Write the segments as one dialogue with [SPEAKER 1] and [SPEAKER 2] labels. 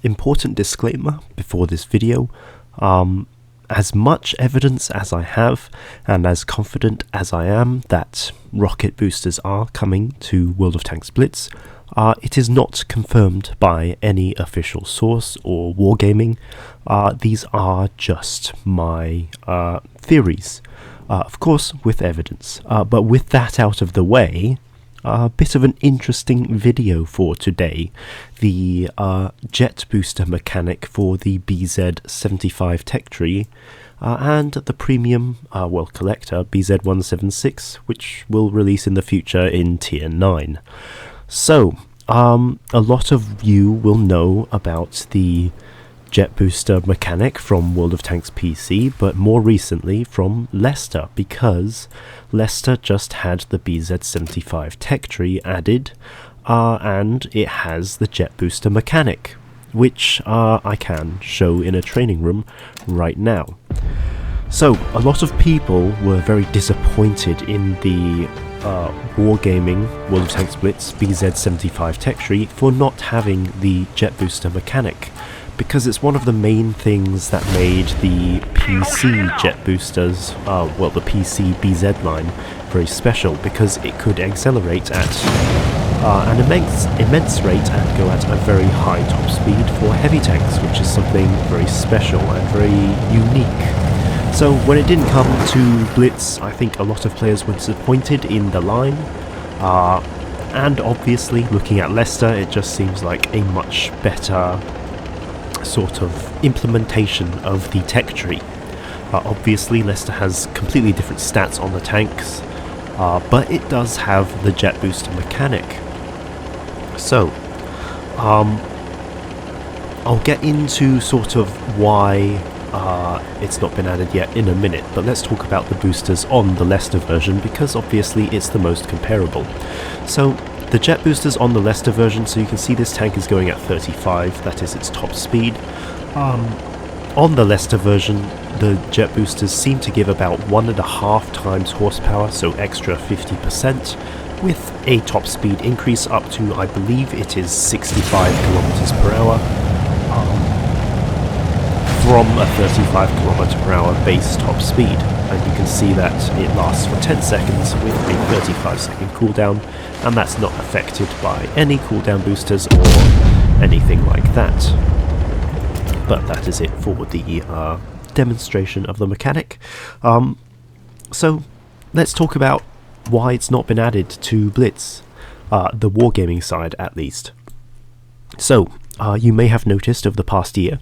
[SPEAKER 1] Important disclaimer before this video. As much evidence as I have, and as confident as I am that rocket boosters are coming to World of Tanks Blitz, it is not confirmed by any official source or wargaming. These are just my theories, of course with evidence. But with that out of the way, a bit of an interesting video for today. The jet booster mechanic for the BZ75 tech tree and the premium collector BZ176, which will release in the future in tier 9. So a lot of you will know about the jet booster mechanic from World of Tanks PC, but more recently from Leicester, because Leicester just had the BZ75 tech tree added, and it has the jet booster mechanic, which I can show in a training room right now. So a lot of people were very disappointed in the wargaming World of Tanks Blitz BZ75 tech tree for not having the jet booster mechanic, because it's one of the main things that made the PC jet boosters, the PC BZ line, very special, because it could accelerate at an immense rate and go at a very high top speed for heavy tanks, which is something very special and very unique. So when it didn't come to Blitz, I think a lot of players were disappointed in the line, and obviously looking at Leicester, it just seems like a much better sort of implementation of the tech tree. Obviously Leicester has completely different stats on the tanks, but it does have the jet booster mechanic. So I'll get into sort of why it's not been added yet in a minute, but let's talk about the boosters on the Leicester version, because obviously it's the most comparable. So the jet boosters on the Leicester version, so you can see this tank is going at 35, that is its top speed. On the Leicester version, the jet boosters seem to give about 1.5 times horsepower, so extra 50%, with a top speed increase up to, I believe it is 65 kilometers per hour, from a 35 kilometer per hour base top speed. And you can see that it lasts for 10 seconds with a 35-second cooldown, and that's not affected by any cooldown boosters or anything like that. But that is it for the demonstration of the mechanic. So let's talk about why it's not been added to Blitz, the wargaming side at least. So you may have noticed over the past year,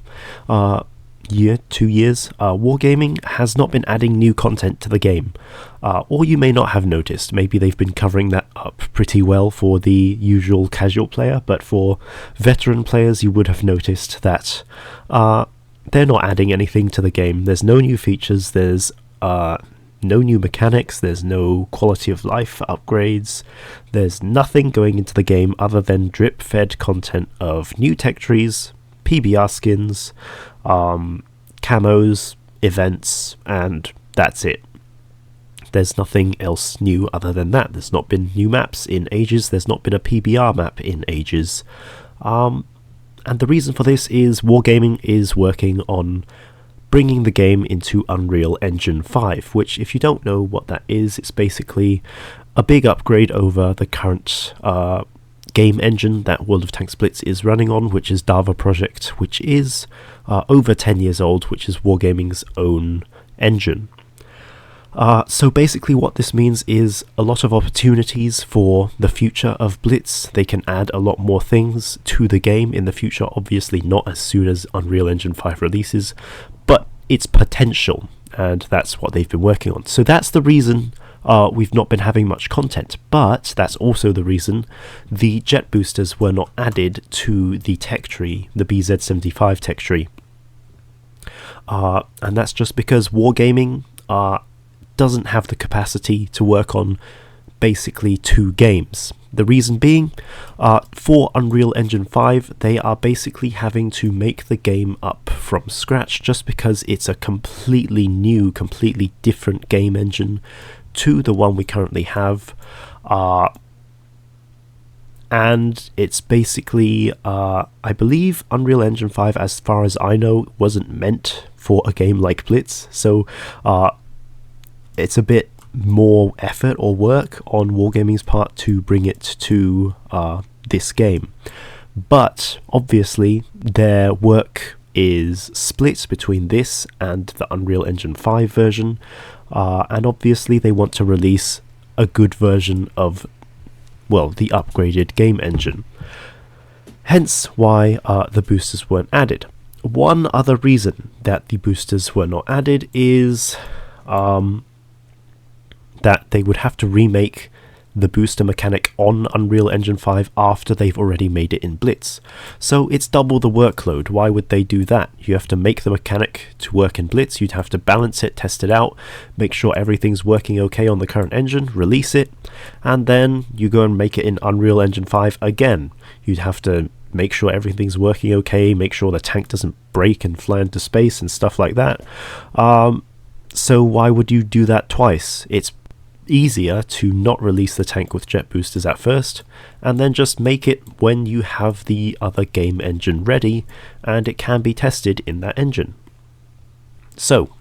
[SPEAKER 1] 2 years, wargaming has not been adding new content to the game. Or you may not have noticed, maybe they've been covering that up pretty well for the usual casual player, but for veteran players you would have noticed that they're not adding anything to the game. There's no new features, there's no new mechanics, there's no quality of life upgrades, there's nothing going into the game other than drip-fed content of new tech trees, PBR skins, camos, events, and that's it. There's nothing else new other than that. There's not been new maps in ages, there's not been a PBR map in ages. And the reason for this is Wargaming is working on bringing the game into Unreal Engine 5, which, if you don't know what that is, it's basically a big upgrade over the current game engine that World of Tanks Blitz is running on, which is Dava Project, which is over 10 years old, which is Wargaming's own engine. So basically what this means is a lot of opportunities for the future of Blitz. They can add a lot more things to the game in the future, obviously not as soon as Unreal Engine 5 releases, but it's potential, and that's what they've been working on. So that's the reason we've not been having much content, but that's also the reason the jet boosters were not added to the tech tree, the BZ75 tech tree. And that's just because Wargaming doesn't have the capacity to work on basically 2 games. The reason being, for Unreal Engine 5, they are basically having to make the game up from scratch, just because it's a completely new, completely different game engine to the one we currently have. and it's basically, I believe Unreal Engine 5, as far as I know, wasn't meant for a game like Blitz, so it's a bit more effort or work on Wargaming's part to bring it to this game. But obviously their work is split between this and the Unreal Engine 5 version, and obviously they want to release a good version of, well, the upgraded game engine. Hence why the boosters weren't added. One other reason that the boosters were not added is that they would have to remake the booster mechanic on Unreal Engine 5 after they've already made it in Blitz. So it's double the workload. Why would they do that? You have to make the mechanic to work in Blitz, you'd have to balance it, test it out, make sure everything's working okay on the current engine, release it, and then you go and make it in Unreal Engine 5 again. You'd have to make sure everything's working okay, make sure the tank doesn't break and fly into space and stuff like that. So why would you do that twice? It's easier to not release the tank with jet boosters at first, and then just make it when you have the other game engine ready and it can be tested in that engine. So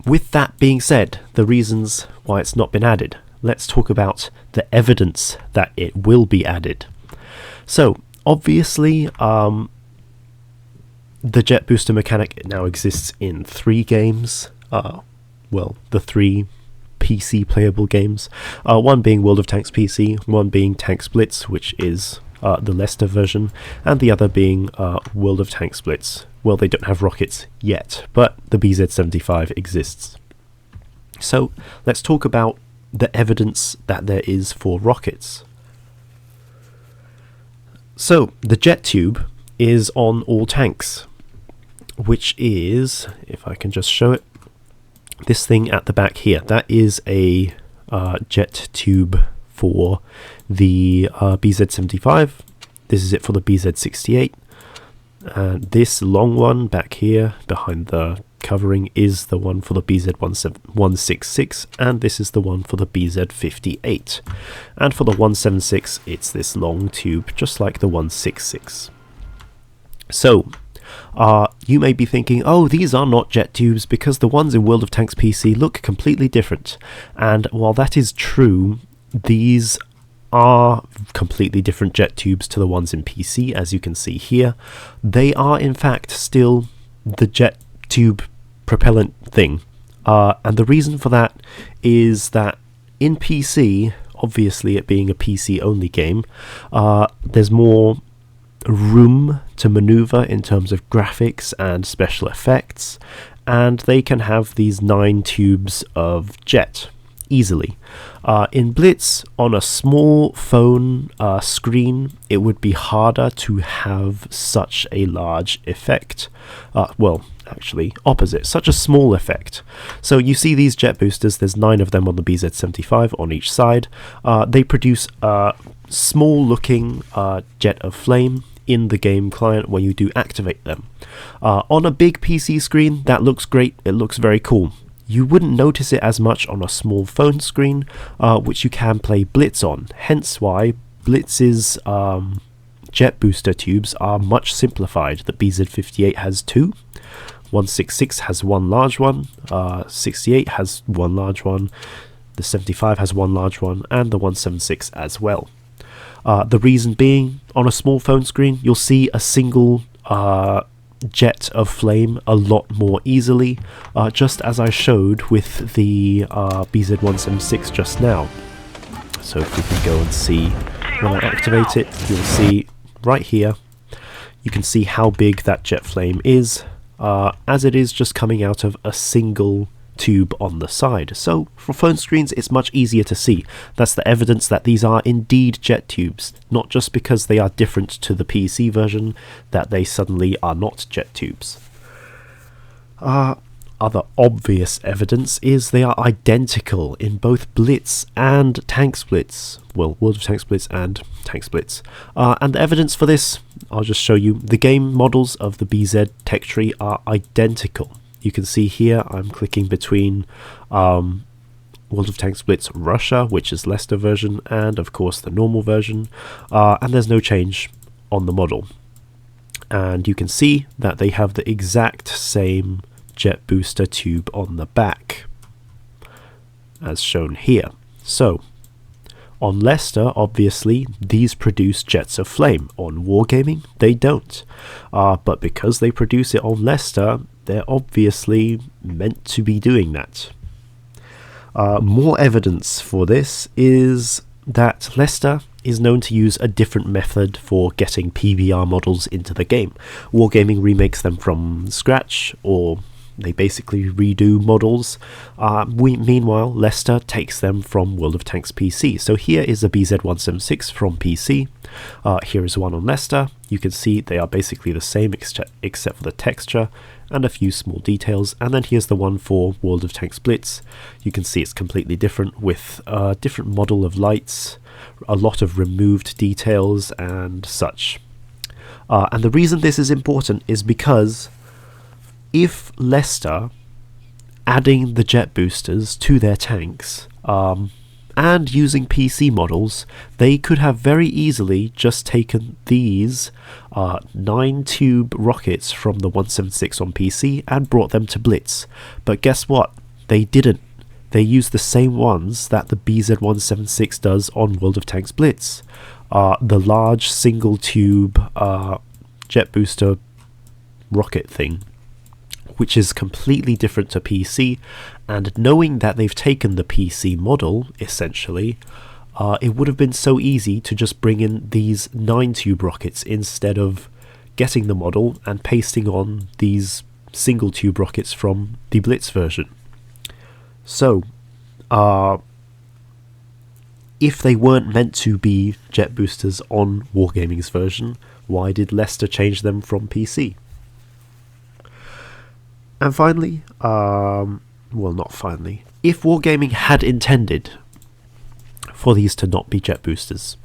[SPEAKER 1] with that being said, the reasons why it's not been added, let's talk about the evidence that it will be added. So obviously the jet booster mechanic now exists in 3 games, well, the 3 PC playable games, one being World of Tanks PC, one being Tanks Blitz, which is the Leicester version, and the other being World of Tanks Blitz. Well, they don't have rockets yet, but the BZ-75 exists. So let's talk about the evidence that there is for rockets. So the jet tube is on all tanks, which is, if I can just show it, this thing at the back here. That is a jet tube for the BZ-75. This is it for the BZ-68. This long one back here behind the covering is the one for the BZ-166, and this is the one for the BZ-58. And for the 176, it's this long tube, just like the 166. So you may be thinking, oh, these are not jet tubes because the ones in World of Tanks PC look completely different. And while that is true, these are completely different jet tubes to the ones in PC, as you can see here. They are in fact still the jet tube propellant thing. And the reason for that is that in PC, obviously it being a PC only game, there's more room to maneuver in terms of graphics and special effects, and they can have these 9 tubes of jet easily. In Blitz, on a small phone screen, it would be harder to have such a large effect. Well, actually, opposite, such a small effect. So you see these jet boosters, there's 9 of them on the BZ-75 on each side. They produce a small looking jet of flame in the game client when you do activate them. On a big PC screen, that looks great, it looks very cool. You wouldn't notice it as much on a small phone screen, which you can play Blitz on, hence why Blitz's jet booster tubes are much simplified. The BZ-58 has 2, 166 has 1 large one, 68 has 1 large one, the 75 has 1 large one, and the 176 as well. The reason being, on a small phone screen, you'll see a single jet of flame a lot more easily, just as I showed with the BZ-176 just now. So if we can go and see, when I activate it, you'll see right here, you can see how big that jet flame is, as it is just coming out of a single tube on the side. So for phone screens, it's much easier to see. That's the evidence that these are indeed jet tubes, not just because they are different to the PC version that they suddenly are not jet tubes. Other obvious evidence is they are identical in both Blitz and Tanks Blitz. Well, World of Tanks Blitz and Tanks Blitz. And the evidence for this, I'll just show you. The game models of the BZ tech tree are identical. You can see here I'm clicking between World of Tanks Blitz Russia, which is Leicester version, and of course the normal version, and there's no change on the model. And you can see that they have the exact same jet booster tube on the back, as shown here. So, on Leicester, obviously, these produce jets of flame. On Wargaming, they don't. But because they produce it on Leicester, they're obviously meant to be doing that. More evidence for this is that Leicester is known to use a different method for getting PBR models into the game. Wargaming remakes them from scratch, or they basically redo models. Meanwhile, Leicester takes them from World of Tanks PC. So here is a BZ176 from PC. Here is one on Leicester. You can see they are basically the same except for the texture and a few small details. And then here's the one for World of Tanks Blitz. You can see it's completely different, with a different model of lights, a lot of removed details and such. And the reason this is important is because if Leicester, adding the jet boosters to their tanks, and using PC models, they could have very easily just taken these 9-tube rockets from the 176 on PC and brought them to Blitz. But guess what? They didn't. They used the same ones that the BZ176 does on World of Tanks Blitz. The large single-tube jet booster rocket thing, which is completely different to PC, and knowing that they've taken the PC model, essentially, it would have been so easy to just bring in these 9-tube rockets instead of getting the model and pasting on these single-tube rockets from the Blitz version. So, if they weren't meant to be jet boosters on Wargaming's version, why did Leicester change them from PC? And finally, well, not finally, if Wargaming had intended for these to not be jet boosters,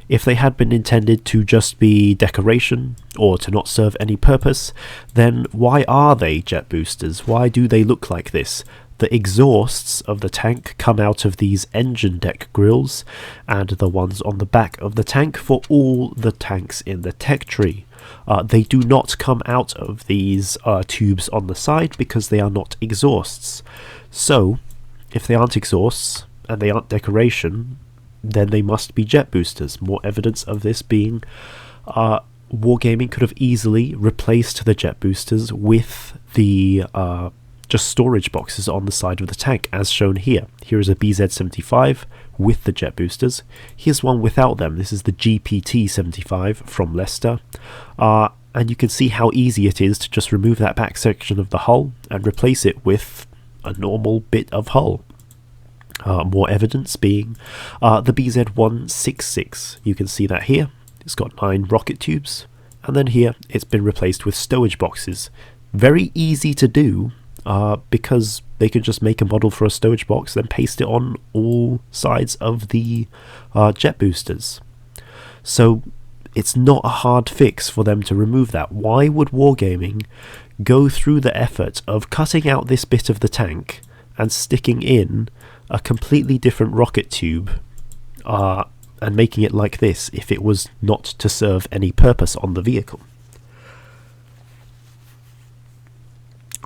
[SPEAKER 1] if they had been intended to just be decoration or to not serve any purpose, then why are they jet boosters? Why do they look like this? The exhausts of the tank come out of these engine deck grills, and the ones on the back of the tank for all the tanks in the tech tree. They do not come out of these tubes on the side because they are not exhausts. So, if they aren't exhausts and they aren't decoration, then they must be jet boosters. More evidence of this being Wargaming could have easily replaced the jet boosters with the just storage boxes on the side of the tank, as shown here. Here is a BZ75 with the jet boosters. Here's one without them. This is the GPT75 from Leicester. And you can see how easy it is to just remove that back section of the hull and replace it with a normal bit of hull. More evidence being the BZ166. You can see that here. It's got 9 rocket tubes. And then here it's been replaced with stowage boxes. Very easy to do, because they could just make a model for a stowage box, then paste it on all sides of the jet boosters. So it's not a hard fix for them to remove that. Why would Wargaming go through the effort of cutting out this bit of the tank and sticking in a completely different rocket tube and making it like this if it was not to serve any purpose on the vehicle?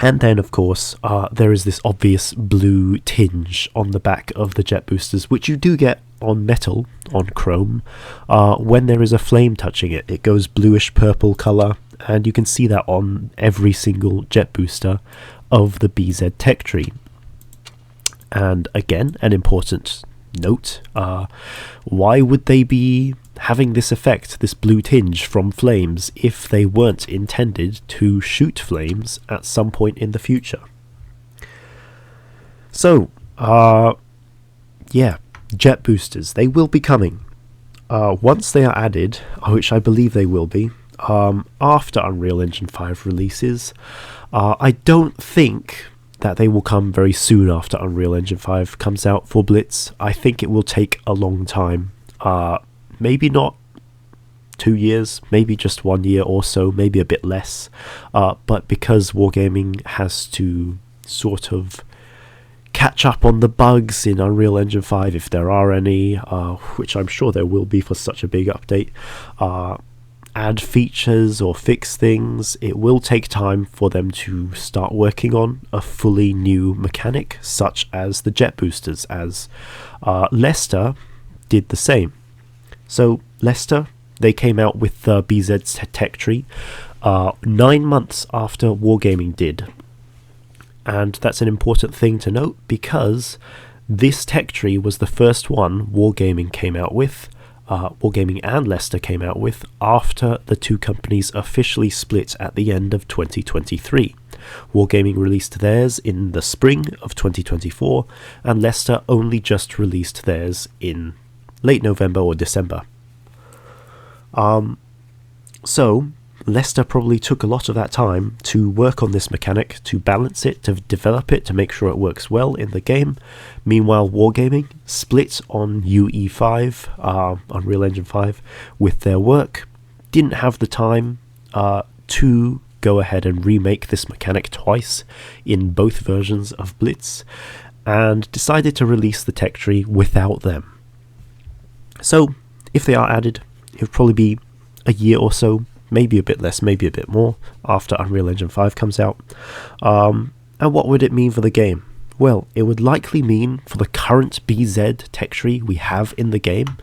[SPEAKER 1] And then, of course, there is this obvious blue tinge on the back of the jet boosters, which you do get on metal, on chrome. When there is a flame touching it, it goes bluish purple colour, and you can see that on every single jet booster of the BZ tech tree. And again, an important note, why would they be having this effect, this blue tinge from flames, if they weren't intended to shoot flames at some point in the future? So, yeah, jet boosters, they will be coming. Once they are added, which I believe they will be, after Unreal Engine 5 releases. I don't think that they will come very soon after Unreal Engine 5 comes out for Blitz. I think it will take a long time. Maybe not 2 years, maybe just 1 year or so, maybe a bit less. But because Wargaming has to sort of catch up on the bugs in Unreal Engine 5 if there are any, which I'm sure there will be for such a big update. Add features or fix things. It will take time for them to start working on a fully new mechanic, such as the jet boosters, as Leicester did the same. So Leicester, they came out with the BZ tech tree 9 months after Wargaming did. And that's an important thing to note, because this tech tree was the first one Wargaming came out with. Wargaming and Leicester came out with after the two companies officially split at the end of 2023. Wargaming released theirs in the spring of 2024, and Leicester only just released theirs in late November or December. So Leicester probably took a lot of that time to work on this mechanic, to balance it, to develop it, to make sure it works well in the game. Meanwhile, Wargaming split on UE5, Unreal Engine 5, with their work. Didn't have the time to go ahead and remake this mechanic twice in both versions of Blitz, and decided to release the tech tree without them. So, if they are added, it would probably be a year or so, maybe a bit less, maybe a bit more, after Unreal Engine 5 comes out. And what would it mean for the game? Well, it would likely mean, for the current BZ tech tree we have in the game,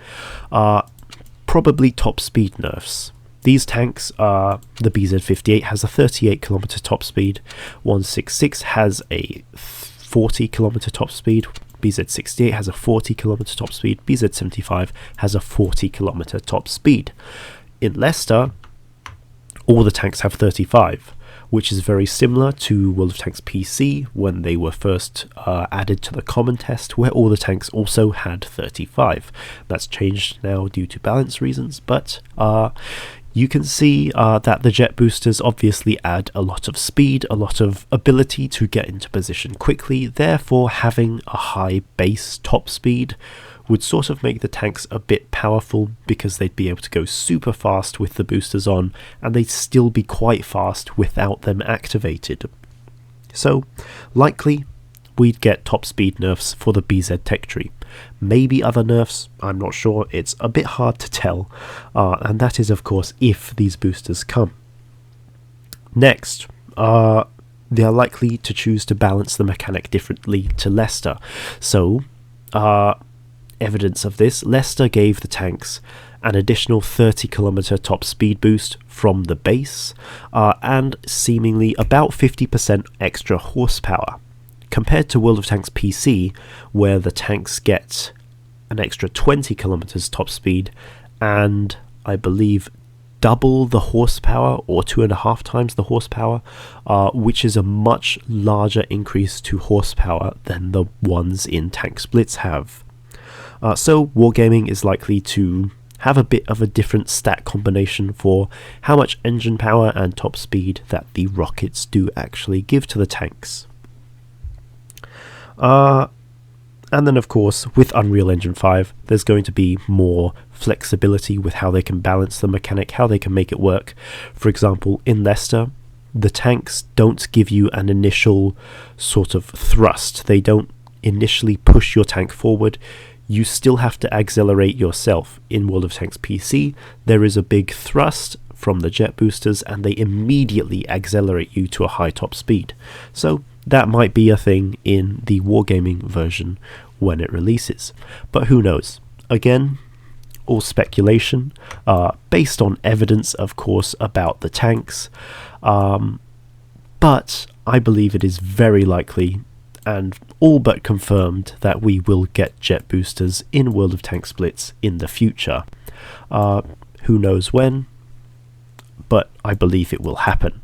[SPEAKER 1] probably top speed nerfs. These tanks, the BZ58 has a 38km top speed, 166 has a 40km top speed, BZ68 has a 40km top speed, BZ75 has a 40km top speed. In Leicester, all the tanks have 35, which is very similar to World of Tanks PC when they were first added to the common test, where all the tanks also had 35. That's changed now due to balance reasons, but you can see that the jet boosters obviously add a lot of speed, a lot of ability to get into position quickly. Therefore, having a high base top speed would sort of make the tanks a bit powerful, because they'd be able to go super fast with the boosters on, and they'd still be quite fast without them activated. So, likely, we'd get top speed nerfs for the BZ tech tree. Maybe other nerfs, I'm not sure, it's a bit hard to tell, and that is of course if these boosters come. Next, they are likely to choose to balance the mechanic differently to Leicester. So, evidence of this, Leicester gave the tanks an additional 30km top speed boost from the base, and seemingly about 50% extra horsepower, compared to World of Tanks PC, where the tanks get an extra 20km top speed and I believe double the horsepower, or 2.5 times the horsepower, which is a much larger increase to horsepower than the ones in Tanks Blitz have. So Wargaming is likely to have a bit of a different stat combination for how much engine power and top speed that the rockets do actually give to the tanks. And then of course, with Unreal Engine 5, there's going to be more flexibility with how they can balance the mechanic, how they can make it work. For example, in Leicester, the tanks don't give you an initial sort of thrust. They don't initially push your tank forward. You still have to accelerate yourself. In World of Tanks PC, there is a big thrust from the jet boosters, and they immediately accelerate you to a high top speed. So that might be a thing in the Wargaming version when it releases. But who knows? Again, all speculation, based on evidence, of course, about the tanks. But I believe it is very likely and all but confirmed that we will get jet boosters in World of Tanks Blitz in the future. Who knows when, but I believe it will happen.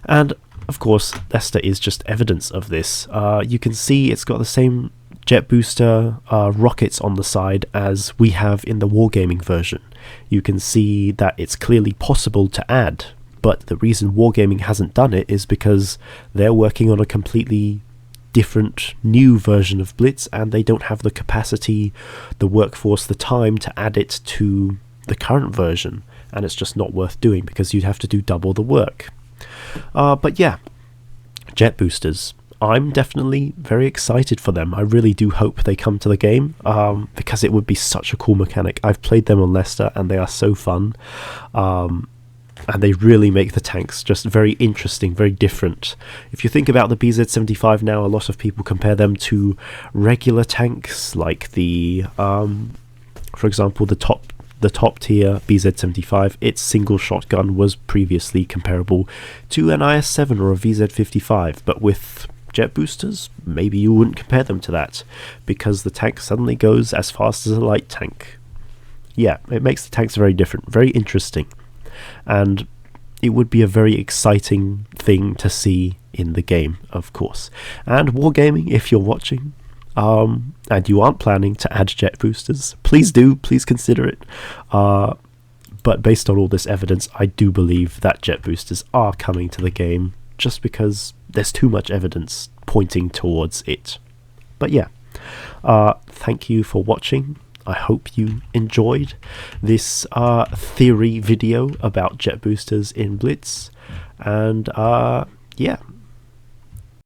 [SPEAKER 1] And of course, Leicester is just evidence of this. You can see it's got the same jet booster rockets on the side as we have in the Wargaming version. You can see that it's clearly possible to add, but the reason Wargaming hasn't done it is because they're working on a completely different new version of Blitz, and they don't have the capacity, the workforce, the time to add it to the current version, and it's just not worth doing because you'd have to do double the work. But yeah, jet boosters. I'm definitely very excited for them. I really do hope they come to the game, because it would be such a cool mechanic. I've played them on Leicester and they are so fun, and they really make the tanks just very interesting, very different. If you think about the BZ-75 now, a lot of people compare them to regular tanks, like the, for example, the top tier BZ-75. Its single shotgun was previously comparable to an IS-7 or a VZ-55, but with jet boosters, maybe you wouldn't compare them to that, because the tank suddenly goes as fast as a light tank. Yeah, it makes the tanks very different, very interesting, and it would be a very exciting thing to see in the game, of course. And Wargaming, if you're watching, and you aren't planning to add jet boosters, please do, please consider it. But based on all this evidence, I do believe that jet boosters are coming to the game, just because there's too much evidence pointing towards it. But yeah, thank you for watching. I hope you enjoyed this theory video about jet boosters in Blitz, and yeah,